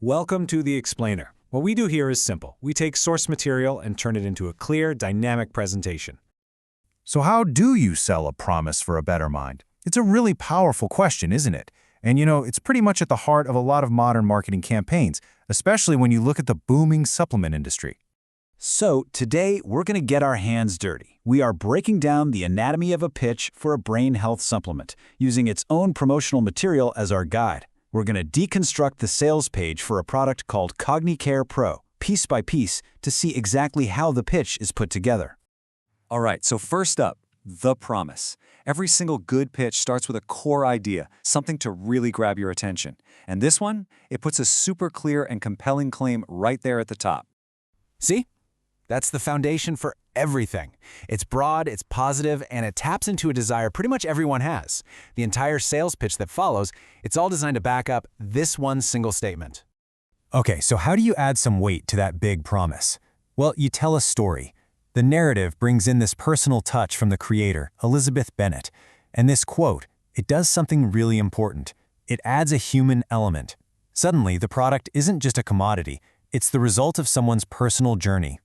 Welcome to The Explainer. What we do here is simple. We take source material and turn it into a clear, dynamic presentation. So how do you sell a promise for a better mind? It's a really powerful question, isn't it? And it's pretty much at the heart of a lot of modern marketing campaigns, especially when you look at the booming supplement industry. So today, we're going to get our hands dirty. We are breaking down the anatomy of a pitch for a brain health supplement, using its own promotional material as our guide. We're going to deconstruct the sales page for a product called CogniCare Pro, piece by piece, to see exactly how the pitch is put together. All right, so first up, the promise. Every single good pitch starts with a core idea, something to really grab your attention. And this one, it puts a super clear and compelling claim right there at the top. See? That's the foundation for everything. It's broad, it's positive, and it taps into a desire pretty much everyone has. The entire sales pitch that follows, it's all designed to back up this one single statement. Okay, so how do you add some weight to that big promise? Well, you tell a story. The narrative brings in this personal touch from the creator, Elizabeth Bennet. And this quote, it does something really important. It adds a human element. Suddenly, the product isn't just a commodity. It's the result of someone's personal journey.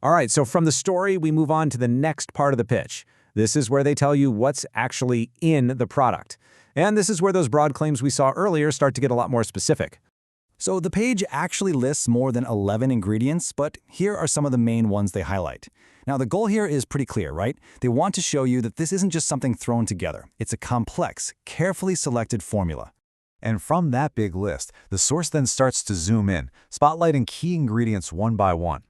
All right, so from the story, we move on to the next part of the pitch. This is where they tell you what's actually in the product. And this is where those broad claims we saw earlier start to get a lot more specific. So the page actually lists more than 11 ingredients, but here are some of the main ones they highlight. Now, the goal here is pretty clear, right? They want to show you that this isn't just something thrown together. It's a complex, carefully selected formula. And from that big list, the source then starts to zoom in, spotlighting key ingredients one by one.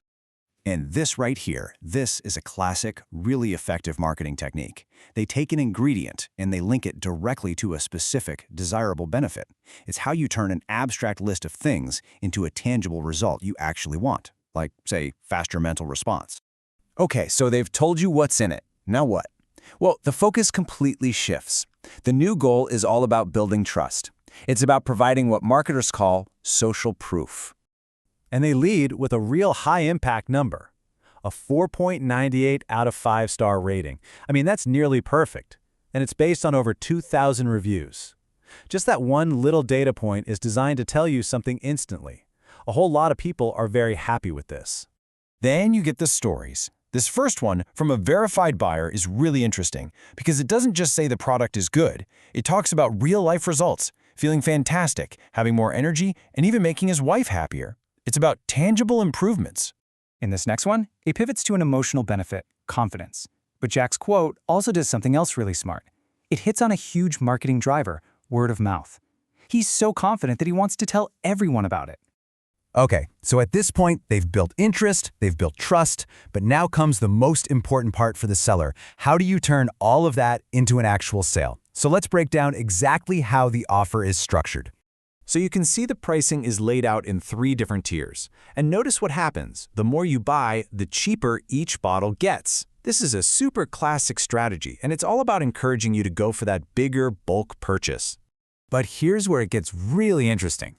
And this right here, this is a classic, really effective marketing technique. They take an ingredient and they link it directly to a specific, desirable benefit. It's how you turn an abstract list of things into a tangible result you actually want, like, say, faster mental response. Okay, so they've told you what's in it. Now what? Well, the focus completely shifts. The new goal is all about building trust. It's about providing what marketers call social proof. And they lead with a real high-impact number, a 4.98 out of 5-star rating. I mean, that's nearly perfect, and it's based on over 2,000 reviews. Just that one little data point is designed to tell you something instantly. A whole lot of people are very happy with this. Then you get the stories. This first one, from a verified buyer, is really interesting because it doesn't just say the product is good. It talks about real-life results, feeling fantastic, having more energy, and even making his wife happier. It's about tangible improvements. In this next one, it pivots to an emotional benefit, confidence. But Jack's quote also does something else really smart. It hits on a huge marketing driver, word of mouth. He's so confident that he wants to tell everyone about it. Okay, so at this point, they've built interest, they've built trust, but now comes the most important part for the seller. How do you turn all of that into an actual sale? So let's break down exactly how the offer is structured. So you can see the pricing is laid out in 3 different tiers. And notice what happens. The more you buy, the cheaper each bottle gets. This is a super classic strategy, and it's all about encouraging you to go for that bigger bulk purchase. But here's where it gets really interesting.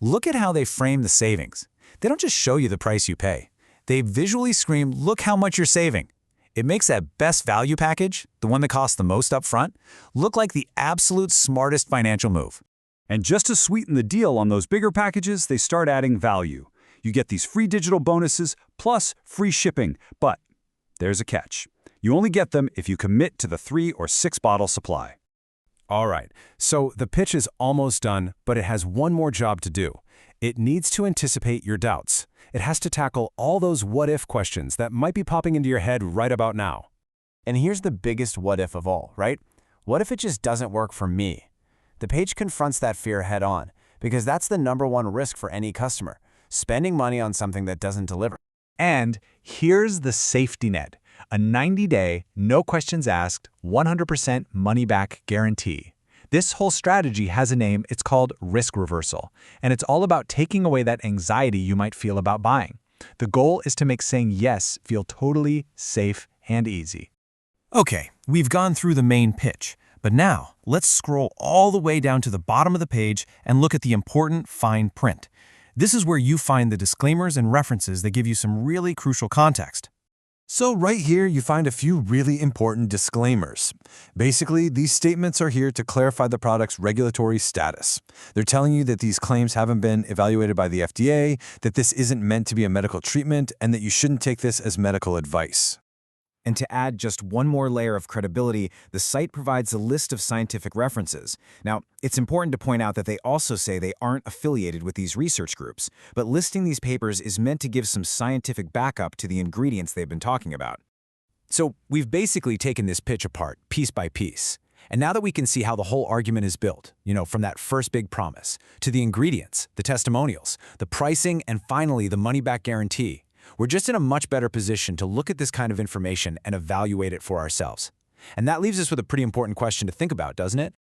Look at how they frame the savings. They don't just show you the price you pay. They visually scream, look how much you're saving. It makes that best value package, the one that costs the most upfront, look like the absolute smartest financial move. And just to sweeten the deal on those bigger packages, they start adding value. You get these free digital bonuses plus free shipping, but there's a catch. You only get them if you commit to the 3 or 6 bottle supply. All right, so the pitch is almost done, but it has one more job to do. It needs to anticipate your doubts. It has to tackle all those what-if questions that might be popping into your head right about now. And here's the biggest what-if of all, right? What if it just doesn't work for me? The page confronts that fear head-on, because that's the #1 risk for any customer, spending money on something that doesn't deliver. And here's the safety net, a 90-day, no questions asked, 100% money-back guarantee. This whole strategy has a name. It's called risk reversal, and it's all about taking away that anxiety you might feel about buying. The goal is to make saying yes feel totally safe and easy. Okay, we've gone through the main pitch. But now, let's scroll all the way down to the bottom of the page and look at the important fine print. This is where you find the disclaimers and references that give you some really crucial context. So right here, you find a few really important disclaimers. Basically, these statements are here to clarify the product's regulatory status. They're telling you that these claims haven't been evaluated by the FDA, that this isn't meant to be a medical treatment, and that you shouldn't take this as medical advice. And to add just one more layer of credibility, the site provides a list of scientific references. Now, it's important to point out that they also say they aren't affiliated with these research groups, but listing these papers is meant to give some scientific backup to the ingredients they've been talking about. So we've basically taken this pitch apart, piece by piece. And now that we can see how the whole argument is built, from that first big promise, to the ingredients, the testimonials, the pricing, and finally the money-back guarantee, we're just in a much better position to look at this kind of information and evaluate it for ourselves. And that leaves us with a pretty important question to think about, doesn't it?